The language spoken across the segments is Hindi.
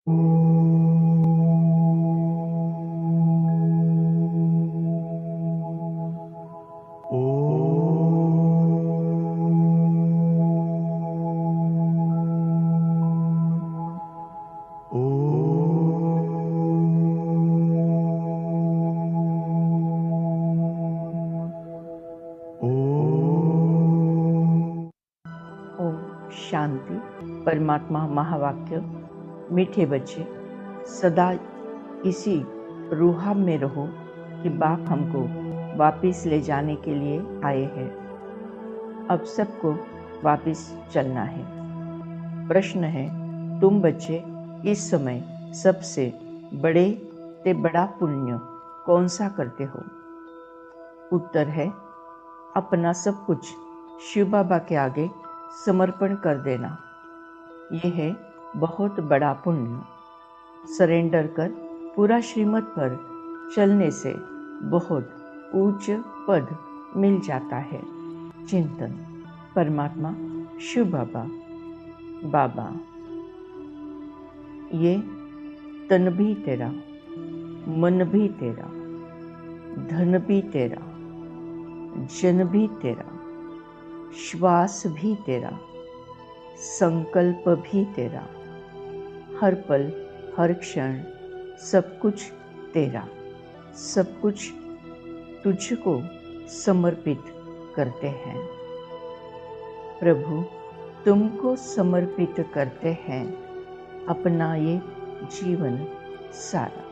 शांति। परमात्मा महावाक्य। मीठे बच्चे, सदा इसी रूहाब में रहो कि बाप हमको वापस ले जाने के लिए आए हैं। अब सबको वापस चलना है। प्रश्न है, तुम बच्चे इस समय सबसे बड़े ते बड़ा पुण्य कौन सा करते हो? उत्तर है, अपना सब कुछ शिव बाबा के आगे समर्पण कर देना। यह है बहुत बड़ा पुण्य। सरेंडर कर पूरा श्रीमत पर चलने से बहुत ऊंच पद मिल जाता है। चिंतन। परमात्मा शिव बाबा, बाबा, ये तन भी तेरा, मन भी तेरा, धन भी तेरा, जन भी तेरा, श्वास भी तेरा, संकल्प भी तेरा, हर पल हर क्षण सब कुछ तेरा, सब कुछ तुझको समर्पित करते हैं। प्रभु, तुमको समर्पित करते हैं अपना ये जीवन सारा।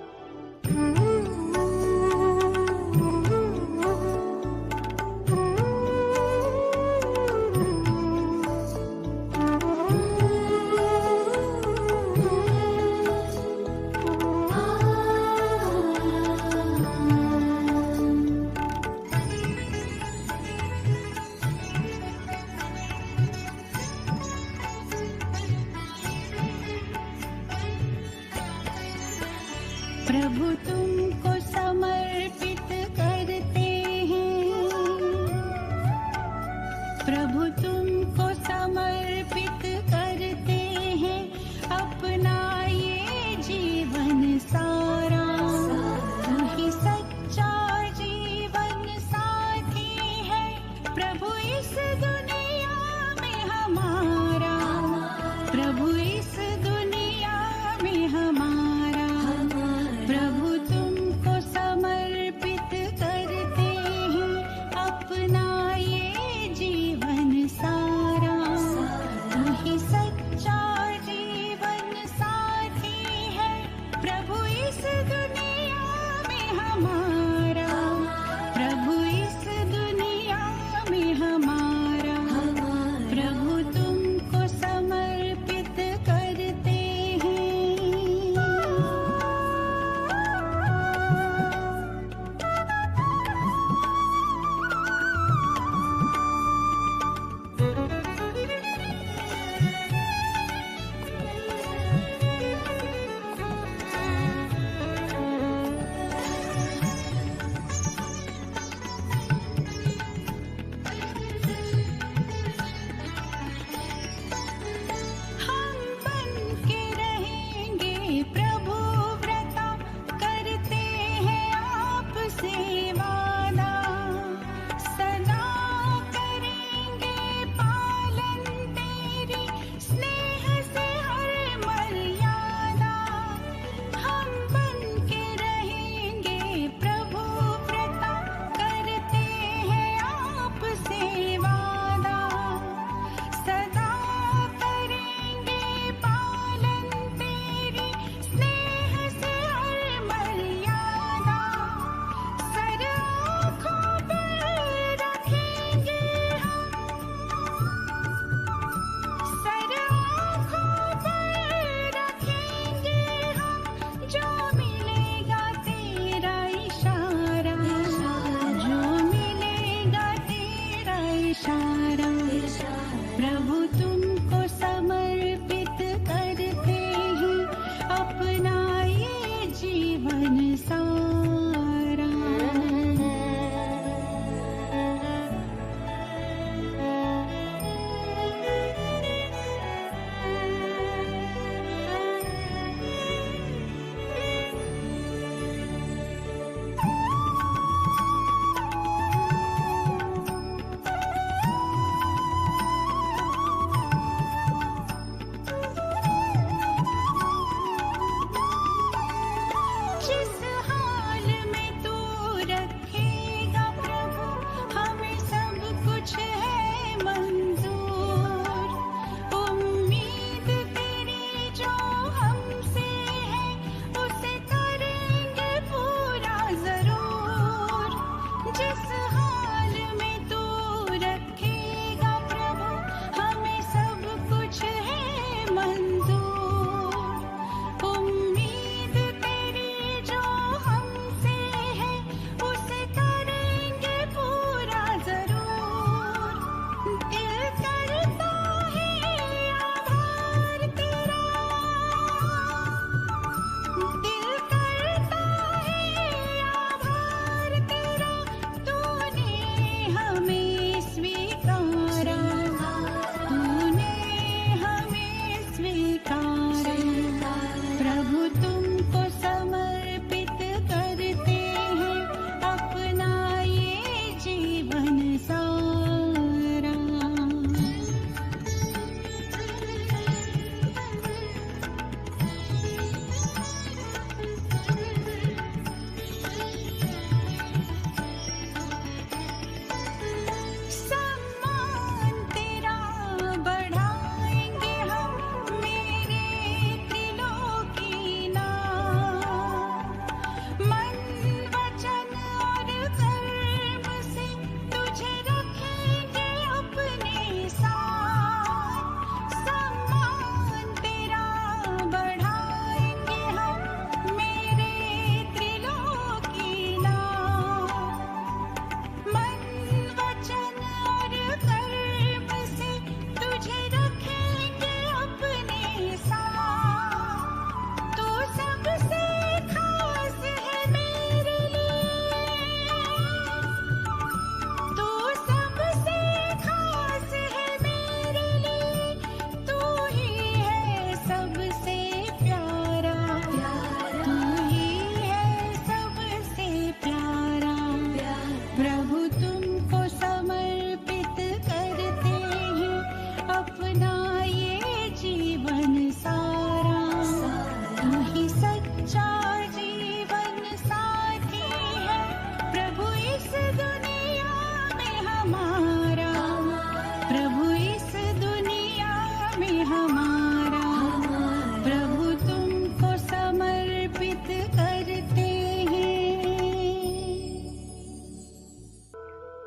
प्रभु तुमको समर्पित करते हैं, प्रभु तुमको समर्पित करते हैं अपना ये जीवन सारा। तू ही सच्चा जीवन साथी है प्रभु इस दुनिया में हमारा, प्रभु इस दुनिया में हमारा। प्रभु तुम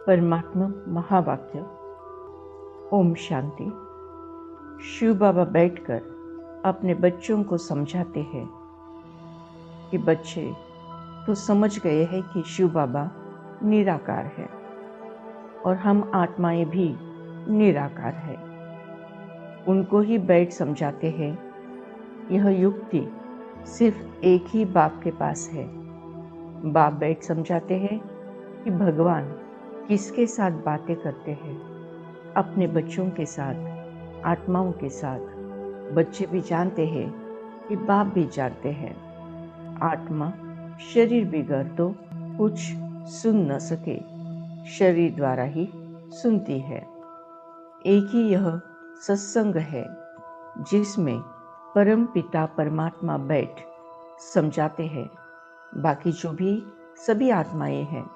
परमात्मा महावाक्य। ओम शांति। शिव बाबा बैठकर अपने बच्चों को समझाते हैं कि बच्चे तो समझ गए हैं कि शिव बाबा निराकार है और हम आत्माएं भी निराकार है। उनको ही बैठ समझाते हैं। यह युक्ति सिर्फ एक ही बाप के पास है। बाप बैठ समझाते हैं कि भगवान किसके साथ बातें करते हैं, अपने बच्चों के साथ, आत्माओं के साथ। बच्चे भी जानते हैं कि बाप भी जानते हैं। आत्मा शरीर बिगड़ तो कुछ सुन न सके, शरीर द्वारा ही सुनती है। एक ही यह सत्संग है जिसमें परम पिता परमात्मा बैठ समझाते हैं। बाकी जो भी सभी आत्माएं हैं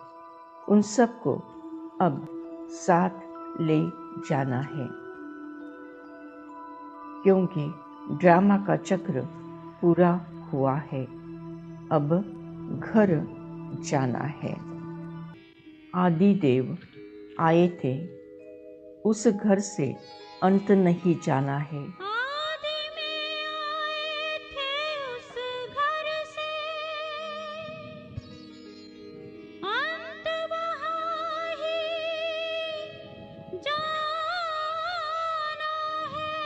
उन सबको अब साथ ले जाना है, क्योंकि ड्रामा का चक्र पूरा हुआ है। अब घर जाना है। आदि देव आए थे, उस घर से अंत नहीं जाना है। आदि में आए थे उस घर से, अंत वहाँ ही जाना है।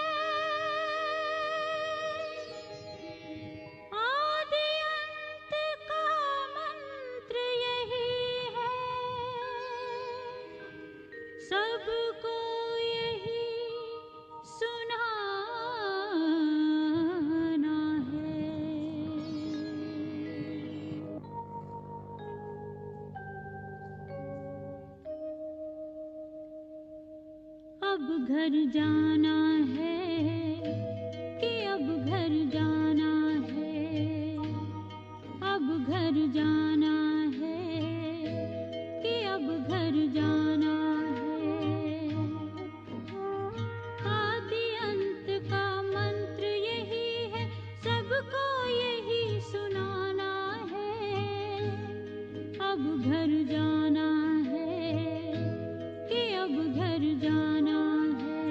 आदि अंत का मंत्र यही है, सबको यही सुनाना है। अब घर जाना है कि अब घर जाना है, अब घर जाना है कि अब घर जाना है। आदि अंत का मंत्र यही है, सबको यही सुनाना है। अब घर जाना है कि अब घर जाना है,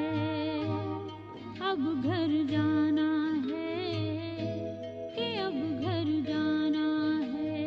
अब घर जाना है कि अब घर जाना है।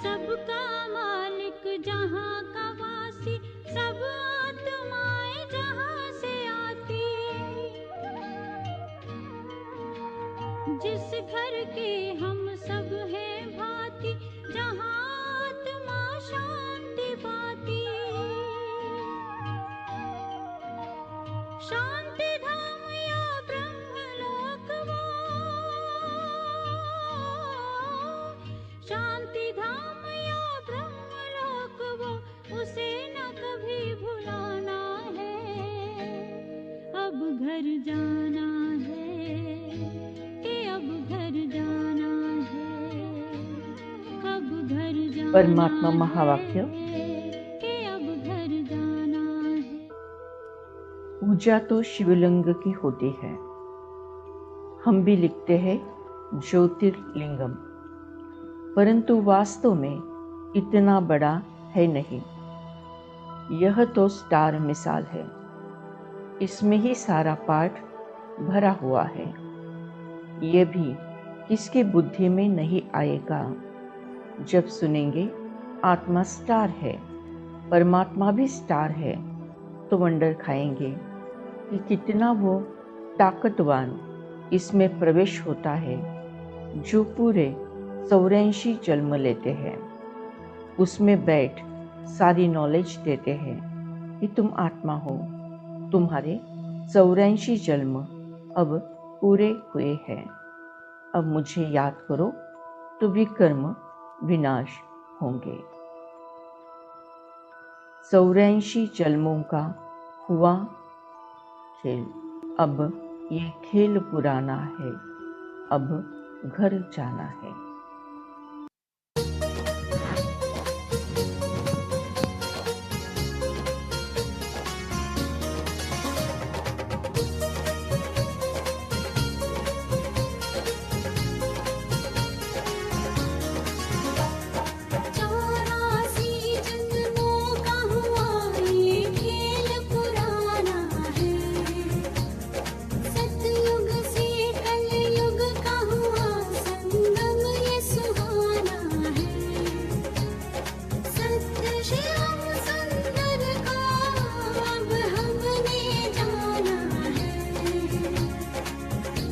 सबका मालिक जहाँ का वासी, सब आत्माएं जहाँ से आती। जिस घर के हम सब हैं भांति, जहाँ आत्मा शांति पाती। शांति धाम या ब्रह्मलोक वो, शांति धाम या ब्रह्मलोक वो, उसे न कभी भुलाना है। अब घर जाना है कि अब घर जाना है, अब घर जाना परमात्मा महावाक्य। है कि अब घर जाना है। पूजा तो शिवलिंग की होती है। हम भी लिखते हैं ज्योतिर्लिंगम, परंतु वास्तव में इतना बड़ा है नहीं। यह तो स्टार मिसाल है, इसमें ही सारा पाठ भरा हुआ है। यह भी किसकी बुद्धि में नहीं आएगा। जब सुनेंगे आत्मा स्टार है, परमात्मा भी स्टार है तो वंडर खाएंगे कि कितना वो ताकतवान इसमें प्रवेश होता है जो पूरे 84 जन्म लेते हैं। उसमें बैठ सारी नॉलेज देते हैं कि तुम आत्मा हो, तुम्हारे 84 जन्म अब पूरे हुए हैं, अब मुझे याद करो तो विकर्म विनाश होंगे। 84 जन्मों का हुआ खेल, अब ये खेल पुराना है, अब घर जाना है।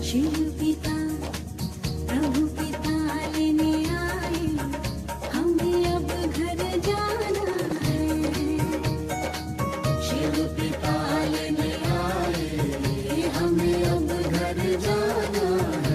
शिव पिता प्रभु पिता लेने आए, हमें अब घर जाना है। शिव पिता लेने आए, हमें अब घर जाना है।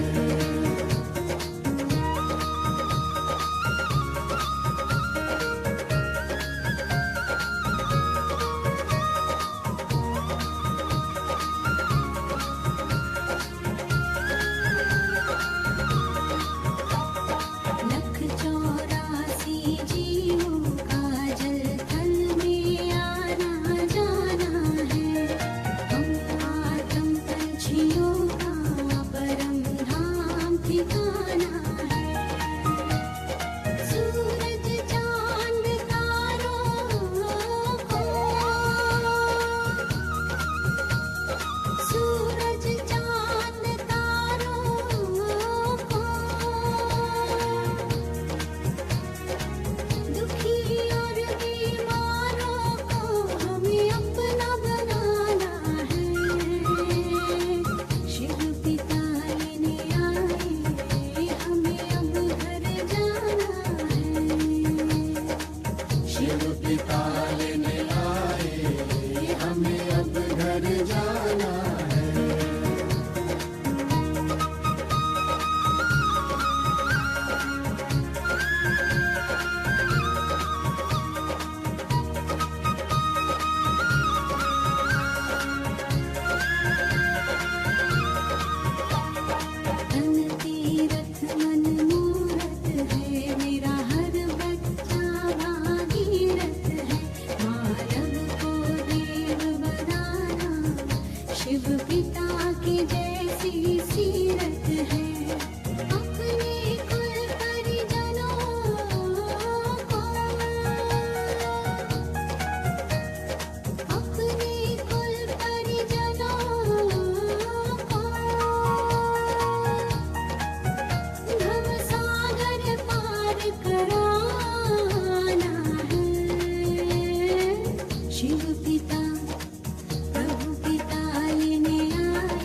प्रभु पिता लेने आए,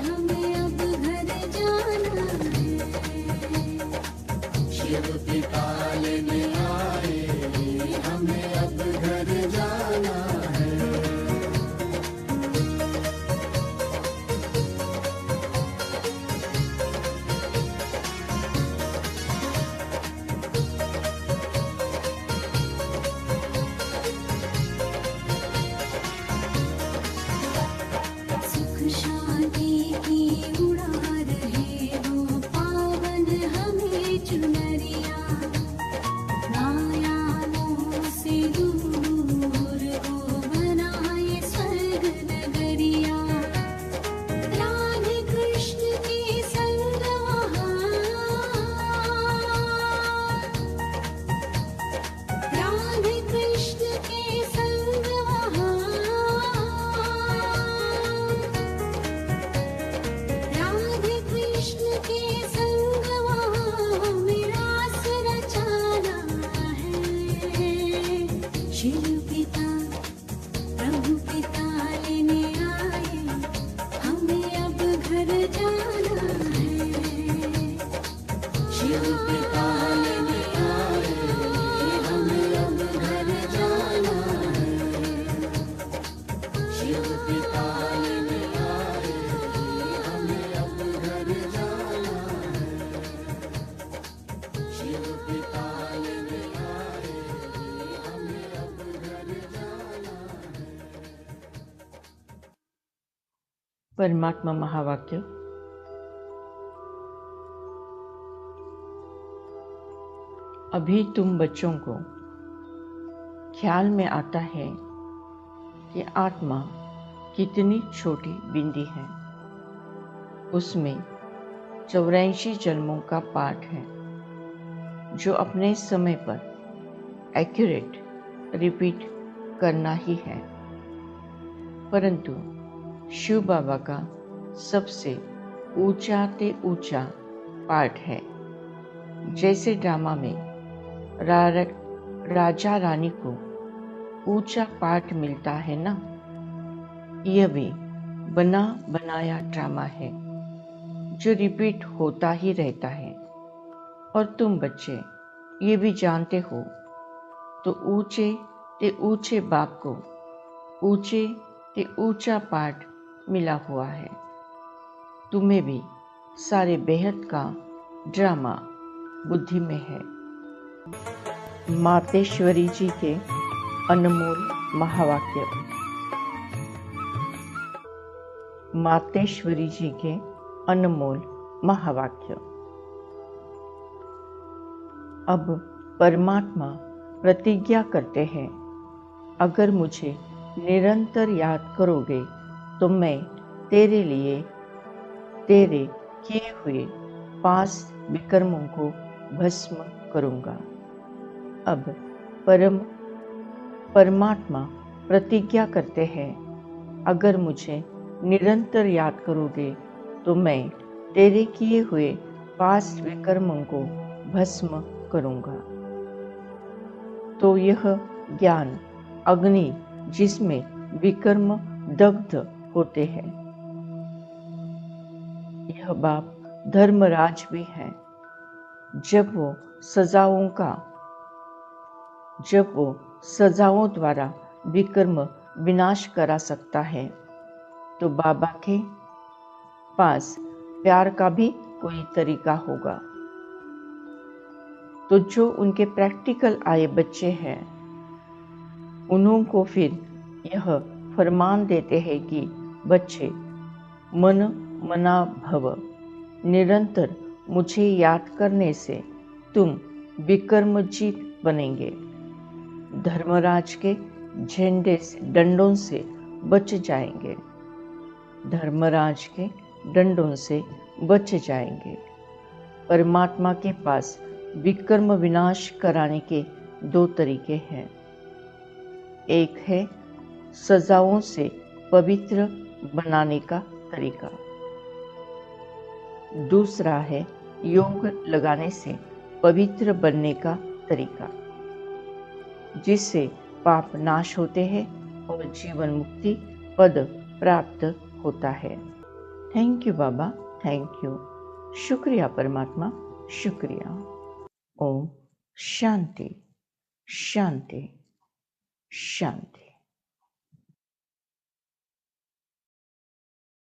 हमें अब घर जाना जाना है। शिव पिता लेने आए, हमें अब घर जाना है। शिव पिता लेने आए, हमें अब घर जाना है। शिव पिता लेने आए, हमें अब घर जाना है। परमात्मा महावाक्य। अभी तुम बच्चों को ख्याल में आता है कि आत्मा कितनी छोटी बिंदी है। उसमें 84 जन्मों का पाठ है जो अपने समय पर एक्यूरेट रिपीट करना ही है। परंतु शिव बाबा का सबसे ऊंचा ते ऊंचा पाठ है। जैसे ड्रामा में राजा रानी को ऊंचा पाठ मिलता है ना, यह भी बना बनाया ड्रामा है जो रिपीट होता ही रहता है। और तुम बच्चे ये भी जानते हो, तो ऊंचे ते ऊंचे बाप को ऊंचे ते ऊंचा पाठ मिला हुआ है। तुम्हें भी सारे बेहद का ड्रामा बुद्धि में है। मातेश्वरी जी के अनमोल महावाक्य। मातेश्वरी जी के अनमोल महावाक्य। अब परमात्मा प्रतिज्ञा करते हैं, अगर मुझे निरंतर याद करोगे तो मैं तेरे लिए तेरे किए हुए 5 विकर्मों को भस्म करूंगा। अब परमात्मा प्रतिज्ञा करते हैं, अगर मुझे निरंतर याद करोगे तो मैं तेरे किए हुए 5 विकर्मों को भस्म करूंगा। तो यह ज्ञान अग्नि जिसमें विकर्म दग्ध होते हैं, यह बाप धर्मराज भी है। जब वो सजाओं द्वारा विकर्म विनाश करा सकता है, तो बाबा के पास प्यार का भी कोई तरीका होगा। तो जो उनके प्रैक्टिकल आए बच्चे हैं, उन्हों को फिर यह फरमान देते हैं कि बच्चे मन मना भव, निरंतर मुझे याद करने से तुम विकर्मजीत बनेंगे। धर्मराज के झंडे से डंडों से बच जाएंगे। धर्मराज के डंडों से बच जाएंगे। परमात्मा के पास विकर्म विनाश कराने के 2 तरीके हैं। एक है सजाओं से पवित्र बनाने का तरीका, दूसरा है योग लगाने से पवित्र बनने का तरीका, जिससे पाप नाश होते हैं और जीवन मुक्ति पद प्राप्त होता है। Thank you Baba, thank you. शुक्रिया परमात्मा, शुक्रिया। ओम शांति शांति शांति।